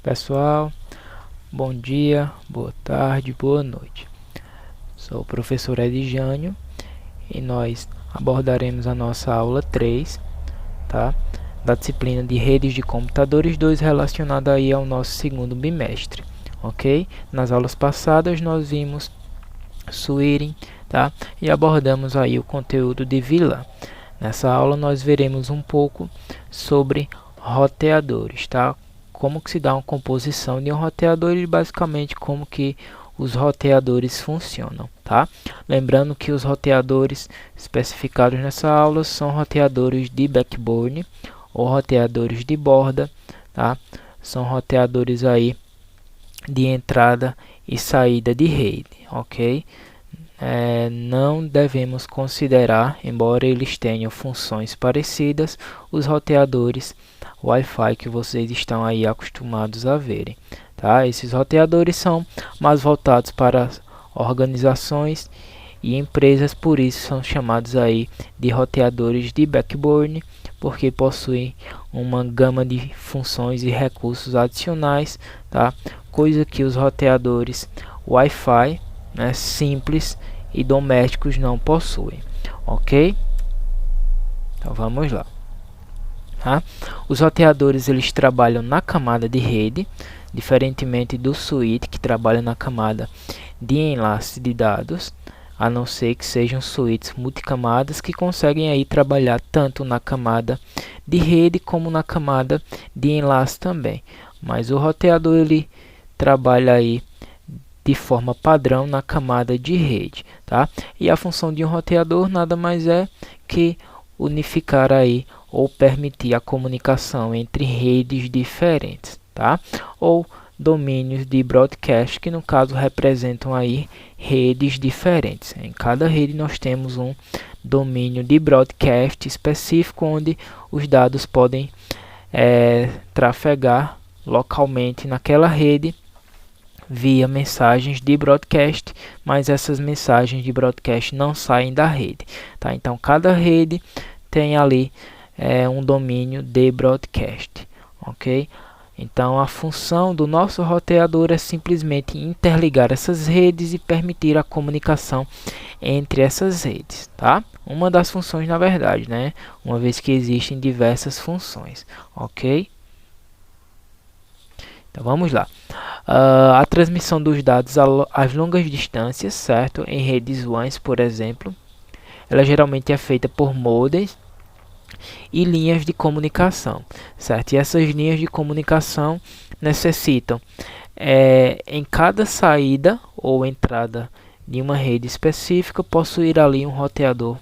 Pessoal, bom dia, boa tarde, boa noite. Sou o professor Edjânio e nós abordaremos a nossa aula 3, tá? Da disciplina de redes de computadores 2 relacionada aí ao nosso segundo bimestre, ok? Nas aulas passadas nós vimos switching, tá? E abordamos aí o conteúdo de VLAN. Nessa aula nós veremos um pouco sobre roteadores, tá? Como que se dá uma composição de um roteador e basicamente como que os roteadores funcionam, tá? Lembrando que os roteadores especificados nessa aula são roteadores de backbone ou roteadores de borda, tá? São roteadores aí de entrada e saída de rede, ok? Não devemos considerar, embora eles tenham funções parecidas, os roteadores Wi-Fi que vocês estão aí acostumados a verem, tá? Esses roteadores são mais voltados para organizações e empresas, por isso são chamados aí de roteadores de backbone, porque possuem uma gama de funções e recursos adicionais, tá? Coisa que os roteadores Wi-Fi, né, simples e domésticos não possuem, ok? Então vamos lá. Tá? Os roteadores eles trabalham na camada de rede, diferentemente do switch que trabalha na camada de enlace de dados, a não ser que sejam switches multicamadas que conseguem aí trabalhar tanto na camada de rede como na camada de enlace também. Mas o roteador ele trabalha aí de forma padrão na camada de rede, tá? E a função de um roteador nada mais é que unificar aí ou permitir a comunicação entre redes diferentes, tá? Ou domínios de broadcast, que no caso representam aí redes diferentes. Em cada rede nós temos um domínio de broadcast específico onde os dados podem trafegar localmente naquela rede via mensagens de broadcast, mas essas mensagens de broadcast não saem da rede, tá? Então cada rede tem ali um domínio de broadcast, ok? Então a função do nosso roteador é simplesmente interligar essas redes e permitir a comunicação entre essas redes, tá? Uma das funções na verdade, né? Uma vez que existem diversas funções, ok? Então vamos lá. A transmissão dos dados às longas distâncias, certo? Em redes WANs, por exemplo, ela geralmente é feita por modems e linhas de comunicação, certo? E essas linhas de comunicação necessitam, em cada saída ou entrada de uma rede específica, possuir ali um roteador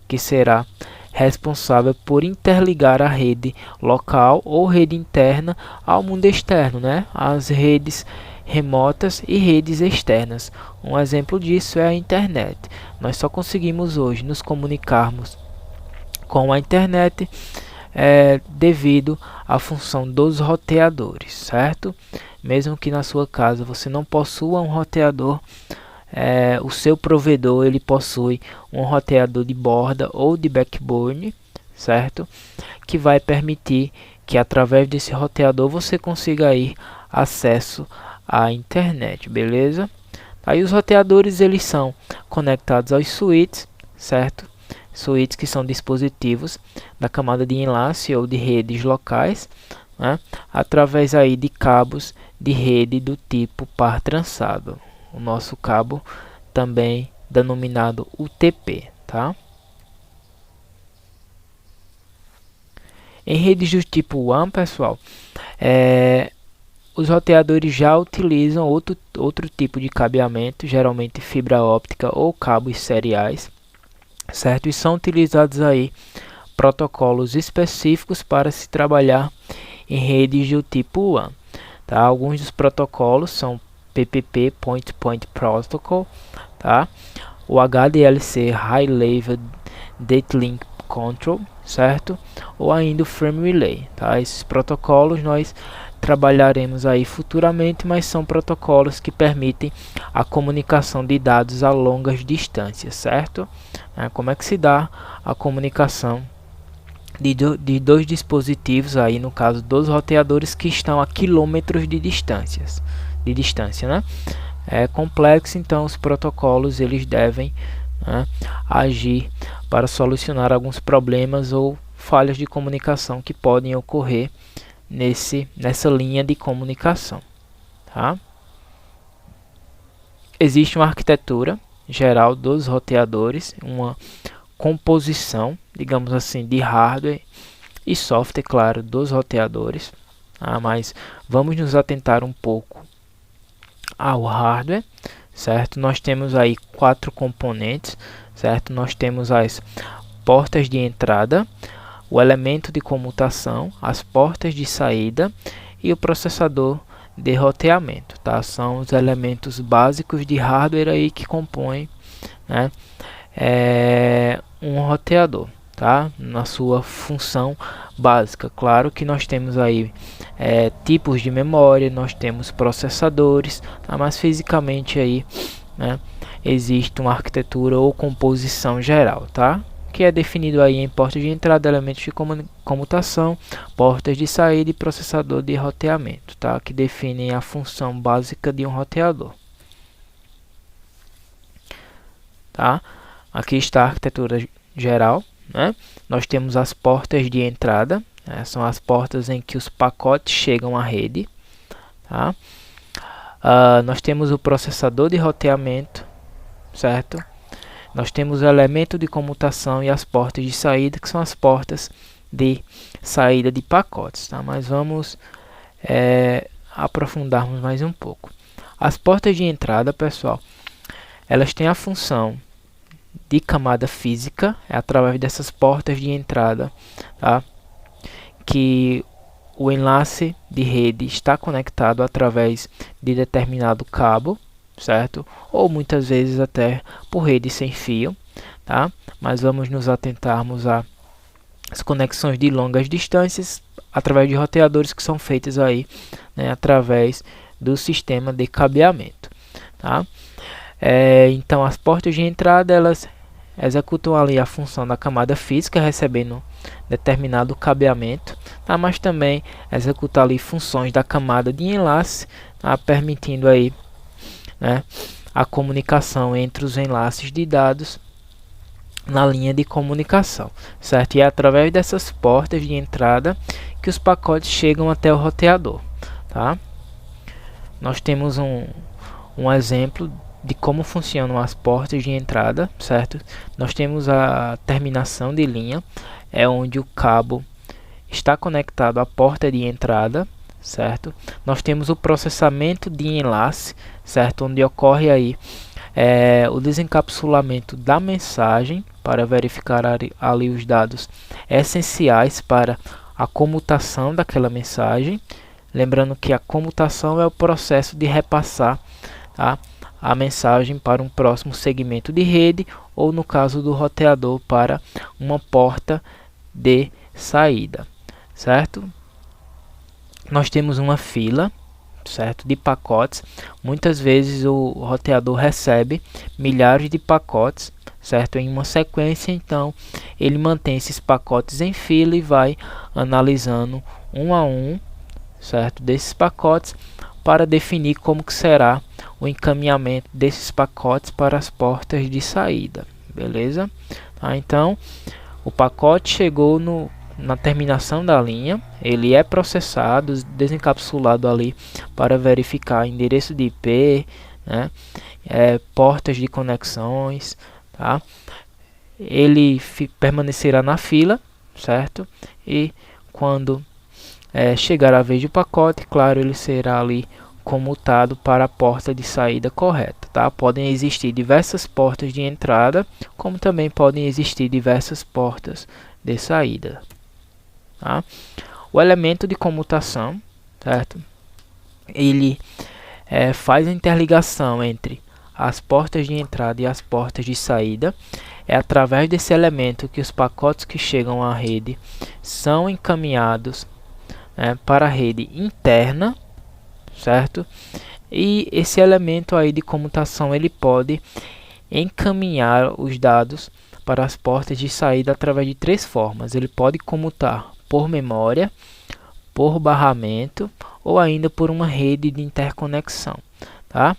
que será responsável por interligar a rede local ou rede interna ao mundo externo, né? As redes remotas e redes externas. Um exemplo disso é a internet. Nós só conseguimos hoje nos comunicarmos com a internet devido à função dos roteadores, certo? Mesmo que na sua casa você não possua um roteador, o seu provedor ele possui um roteador de borda ou de backbone, certo? Que vai permitir que através desse roteador você consiga ir acesso à internet, beleza? Aí os roteadores eles são conectados aos switches, certo? Switches que são dispositivos da camada de enlace ou de redes locais, né? Através aí de cabos de rede do tipo par trançado. O nosso cabo também denominado UTP, tá? Em redes do tipo WAN, pessoal, os roteadores já utilizam outro tipo de cabeamento, geralmente fibra óptica ou cabos seriais, certo? E são utilizados aí protocolos específicos para se trabalhar em redes do tipo WAN, tá? Alguns dos protocolos são PPP, Point-to-Point Protocol, tá? O HDLC, High Level Data Link Control, certo? Ou ainda o Frame Relay, tá? Esses protocolos nós trabalharemos aí futuramente, mas são protocolos que permitem a comunicação de dados a longas distâncias, certo? Como é que se dá a comunicação de dois dispositivos aí, no caso dos roteadores que estão a quilômetros de distância, né? É complexo, então os protocolos eles devem, né, agir para solucionar alguns problemas ou falhas de comunicação que podem ocorrer nessa linha de comunicação, tá? Existe uma arquitetura geral dos roteadores, uma composição, digamos assim, de hardware e software, claro, dos roteadores, tá? Mas vamos nos atentar um pouco ao hardware, certo? Nós temos aí 4 componentes, certo? Nós temos as portas de entrada, o elemento de comutação, as portas de saída e o processador de roteamento, tá? São os elementos básicos de hardware aí que compõem, né, um roteador, tá? Na sua função básica. Claro que nós temos aí tipos de memória, nós temos processadores, tá? Mas fisicamente aí, né, existe uma arquitetura ou composição geral, tá? Que é definido aí em portas de entrada, elementos de comutação, portas de saída e processador de roteamento, tá? Que definem a função básica de um roteador, tá? Aqui está a arquitetura geral, né? Nós temos as portas de entrada, né? São as portas em que os pacotes chegam à rede, tá? Nós temos o processador de roteamento, certo? Nós temos o elemento de comutação e as portas de saída, que são as portas de saída de pacotes, tá? Mas vamos aprofundarmos mais um pouco. As portas de entrada, pessoal, elas têm a função de camada física, é através dessas portas de entrada, tá, que o enlace de rede está conectado através de determinado cabo, certo? Ou muitas vezes até por rede sem fio, tá? Mas vamos nos atentarmos às conexões de longas distâncias através de roteadores que são feitos aí, né, através do sistema de cabeamento, tá? Então as portas de entrada elas executam ali a função da camada física, recebendo determinado cabeamento, tá? Mas também executar ali funções da camada de enlace, tá? Permitindo aí, né, a comunicação entre os enlaces de dados na linha de comunicação, certo? E é através dessas portas de entrada que os pacotes chegam até o roteador, tá? Nós temos um exemplo de como funcionam as portas de entrada, certo? Nós temos a terminação de linha, é onde o cabo está conectado à porta de entrada, certo? Nós temos o processamento de enlace, certo? Onde ocorre aí o desencapsulamento da mensagem para verificar ali os dados essenciais para a comutação daquela mensagem. Lembrando que a comutação é o processo de repassar, tá, a mensagem para um próximo segmento de rede, ou no caso do roteador, para uma porta de saída, certo? Nós temos uma fila, certo, de pacotes. Muitas vezes o roteador recebe milhares de pacotes, certo, em uma sequência. Então ele mantém esses pacotes em fila e vai analisando um a um, certo, desses pacotes, para definir como que será o encaminhamento desses pacotes para as portas de saída, beleza? Então o pacote chegou na terminação da linha, ele é processado, desencapsulado ali para verificar endereço de IP, né, portas de conexões, tá? Ele permanecerá na fila, certo? E quando chegar a vez do pacote, claro, ele será ali comutado para a porta de saída correta, tá? Podem existir diversas portas de entrada, como também podem existir diversas portas de saída, tá? O elemento de comutação, certo? Ele faz a interligação entre as portas de entrada e as portas de saída. É através desse elemento que os pacotes que chegam à rede são encaminhados para a rede interna, certo? E esse elemento aí de comutação ele pode encaminhar os dados para as portas de saída através de 3 formas. Ele pode comutar por memória, por barramento ou ainda por uma rede de interconexão, tá?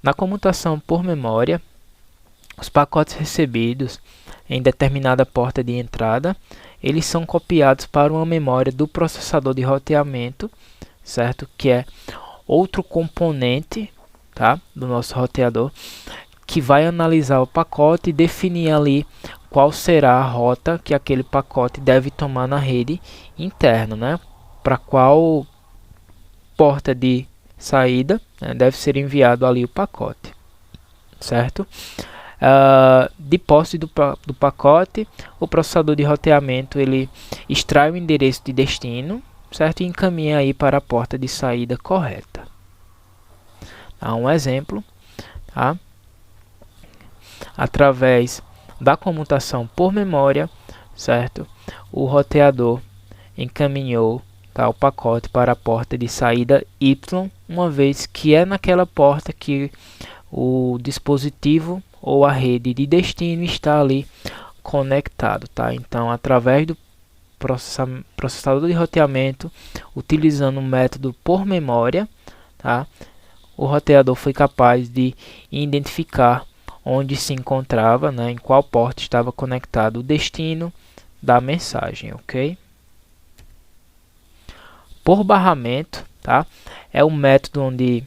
Na comutação por memória, os pacotes recebidos em determinada porta de entrada, eles são copiados para uma memória do processador de roteamento, certo? Que é outro componente, tá, do nosso roteador, que vai analisar o pacote e definir ali qual será a rota que aquele pacote deve tomar na rede interna, né? Para qual porta de saída, né, deve ser enviado ali o pacote, certo? De posse do pacote, o processador de roteamento ele extrai o endereço de destino, certo? E encaminha aí para a porta de saída correta. Um exemplo, tá? Através da comutação por memória, certo? O roteador encaminhou, tá, o pacote para a porta de saída Y, uma vez que é naquela porta que o dispositivo ou a rede de destino está ali conectado, tá? Então, através do processador de roteamento, utilizando o método por memória, tá? O roteador foi capaz de identificar onde se encontrava, né, em qual porta estava conectado o destino da mensagem, ok? Por barramento, tá? É o método onde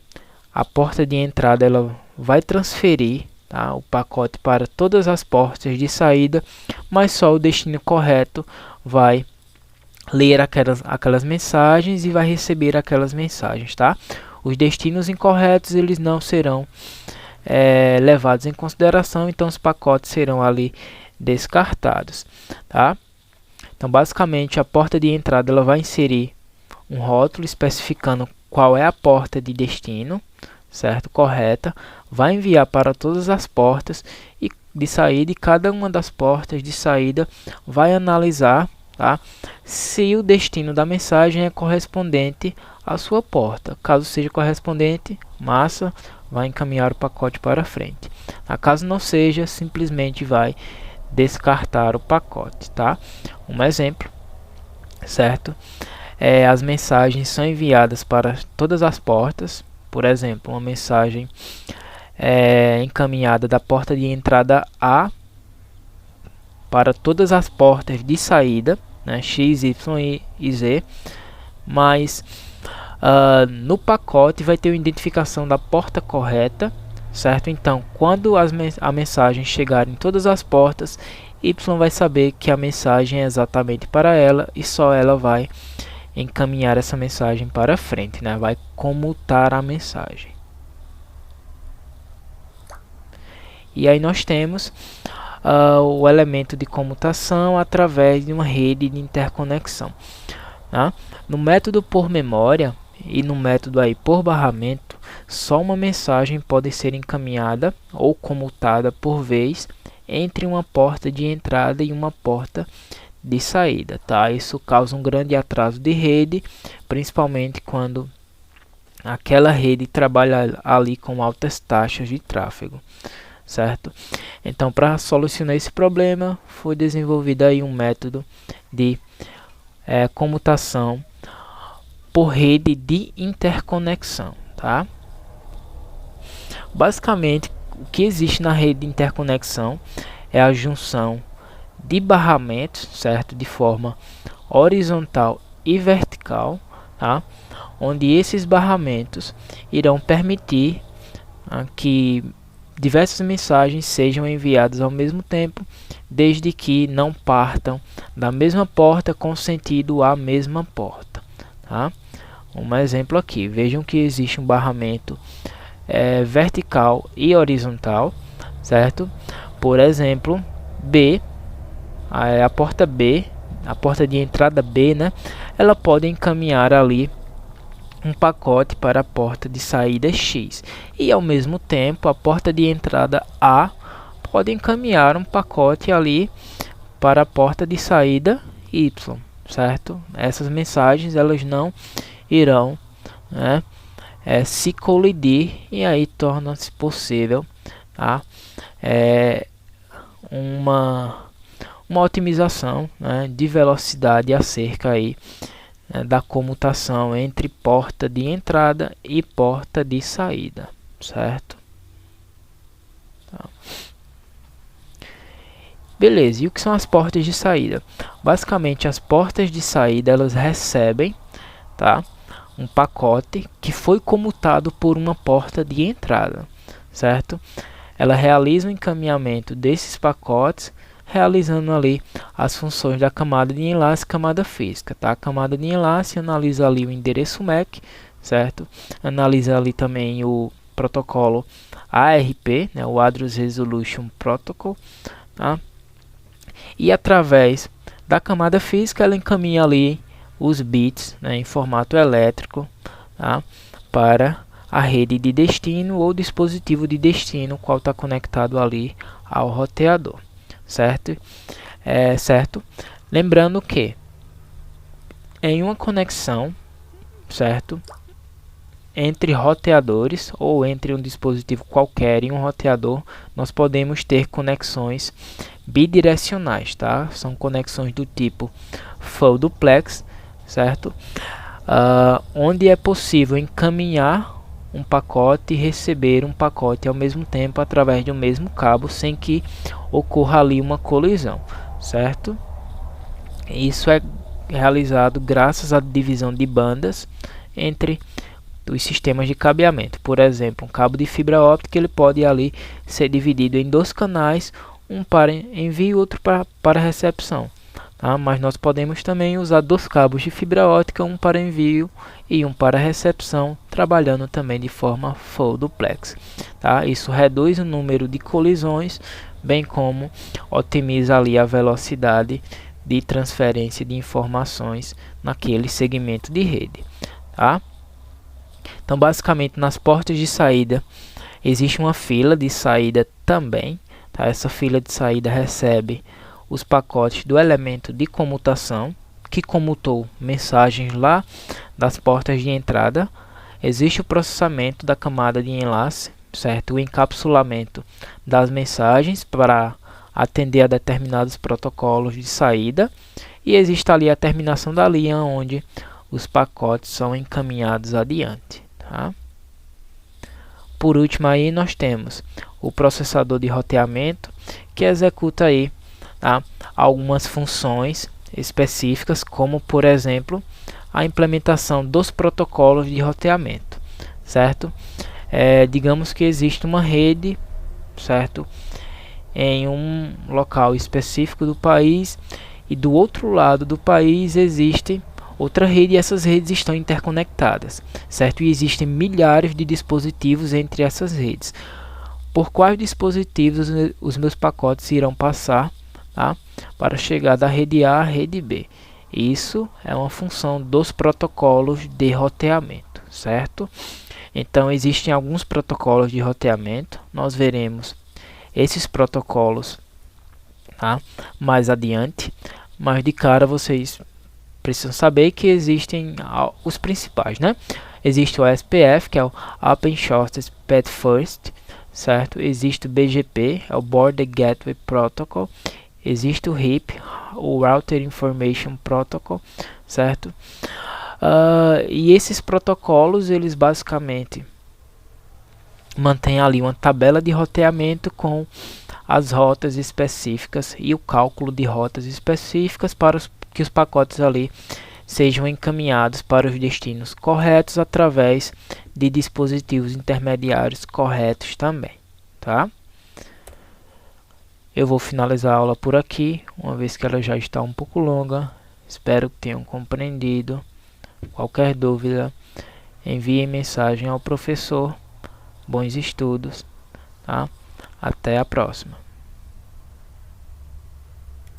a porta de entrada ela vai transferir, tá, o pacote para todas as portas de saída, mas só o destino correto vai ler aquelas mensagens e vai receber aquelas mensagens, tá? Os destinos incorretos eles não serão levados em consideração, então os pacotes serão ali descartados, tá? Então basicamente a porta de entrada ela vai inserir um rótulo especificando qual é a porta de destino, certo? Correta, vai enviar para todas as portas e de saída, e cada uma das portas de saída vai analisar, tá, se o destino da mensagem é correspondente à sua porta. Caso seja correspondente, massa, vai encaminhar o pacote para frente. Caso não seja, simplesmente vai descartar o pacote, tá? Um exemplo, certo? As mensagens são enviadas para todas as portas. Por exemplo, uma mensagem encaminhada da porta de entrada A para todas as portas de saída, né, X, Y e Z, mas no pacote vai ter a identificação da porta correta, certo? Então, quando a mensagem chegar em todas as portas, Y vai saber que a mensagem é exatamente para ela e só ela vai encaminhar essa mensagem para frente, né? Vai comutar a mensagem. E aí nós temos o elemento de comutação através de uma rede de interconexão, tá? No método por memória e no método aí por barramento, só uma mensagem pode ser encaminhada ou comutada por vez entre uma porta de entrada e uma porta de saída, tá? Isso causa um grande atraso de rede, principalmente quando aquela rede trabalha ali com altas taxas de tráfego, certo? Então, para solucionar esse problema, foi desenvolvido aí um método de comutação por rede de interconexão, tá? Basicamente, o que existe na rede de interconexão é a junção de barramentos, certo? De forma horizontal e vertical, tá? Onde esses barramentos irão permitir que diversas mensagens sejam enviadas ao mesmo tempo, desde que não partam da mesma porta com sentido à mesma porta, tá? Um exemplo aqui, vejam que existe um barramento vertical e horizontal, certo? Por exemplo, B, a porta B, a porta de entrada B, né? Ela pode encaminhar ali um pacote para a porta de saída X, e ao mesmo tempo a porta de entrada A pode encaminhar um pacote ali para a porta de saída Y, certo? Essas mensagens elas não irão, né, se colidir, e aí torna-se possível, tá, uma otimização, né, de velocidade acerca aí, né, da comutação entre porta de entrada e porta de saída, certo? Tá. Beleza, e o que são as portas de saída? Basicamente, as portas de saída elas recebem, tá, um pacote que foi comutado por uma porta de entrada, certo? Ela realiza o encaminhamento desses pacotes, realizando ali as funções da camada de enlace e camada física, tá? A camada de enlace analisa ali o endereço MAC, certo? Analisa ali também o protocolo ARP, né? O Address Resolution Protocol, tá? E através da camada física ela encaminha ali os bits, né, em formato elétrico, tá, para a rede de destino ou dispositivo de destino, qual está conectado ali ao roteador, certo? Certo? Lembrando que em uma conexão, certo, entre roteadores ou entre um dispositivo qualquer e um roteador, nós podemos ter conexões bidirecionais, tá? São conexões do tipo full duplex, certo? Onde é possível encaminhar um pacote e receber um pacote ao mesmo tempo através do mesmo cabo, sem que ocorra ali uma colisão, certo? Isso é realizado graças à divisão de bandas entre os sistemas de cabeamento. Por exemplo, um cabo de fibra óptica ele pode ali ser dividido em dois canais, um para envio e outro para recepção. Tá? Mas nós podemos também usar dois cabos de fibra óptica, um para envio e um para recepção, trabalhando também de forma full duplex. Tá? Isso reduz o número de colisões, bem como otimiza ali a velocidade de transferência de informações naquele segmento de rede. Tá? Então, basicamente, nas portas de saída existe uma fila de saída também. Tá? Essa fila de saída recebe os pacotes do elemento de comutação, que comutou mensagens lá das portas de entrada. Existe o processamento da camada de enlace, certo? O encapsulamento das mensagens para atender a determinados protocolos de saída. E existe ali a terminação da linha, onde os pacotes são encaminhados adiante. Tá? Por último aí nós temos o processador de roteamento, que executa aí, tá, algumas funções específicas, como por exemplo a implementação dos protocolos de roteamento, certo? Digamos que existe uma rede, certo, em um local específico do país, e do outro lado do país existe outra rede, e essas redes estão interconectadas, certo? E existem milhares de dispositivos entre essas redes. Por quais dispositivos os meus pacotes irão passar, tá, para chegar da rede A à rede B? Isso é uma função dos protocolos de roteamento, certo? Então existem alguns protocolos de roteamento, nós veremos esses protocolos, tá, mais adiante, mas de cara vocês precisam saber que existem os principais, né? Existe o SPF, que é o Open Shortest Path First, certo? Existe o BGP, é o Border Gateway Protocol. Existe o RIP, o Router Information Protocol, certo? E esses protocolos, eles basicamente mantêm ali uma tabela de roteamento com as rotas específicas e o cálculo de rotas específicas para que os pacotes ali sejam encaminhados para os destinos corretos através de dispositivos intermediários corretos também, tá? Eu vou finalizar a aula por aqui, uma vez que ela já está um pouco longa. Espero que tenham compreendido. Qualquer dúvida, envie mensagem ao professor. Bons estudos, tá? Até a próxima.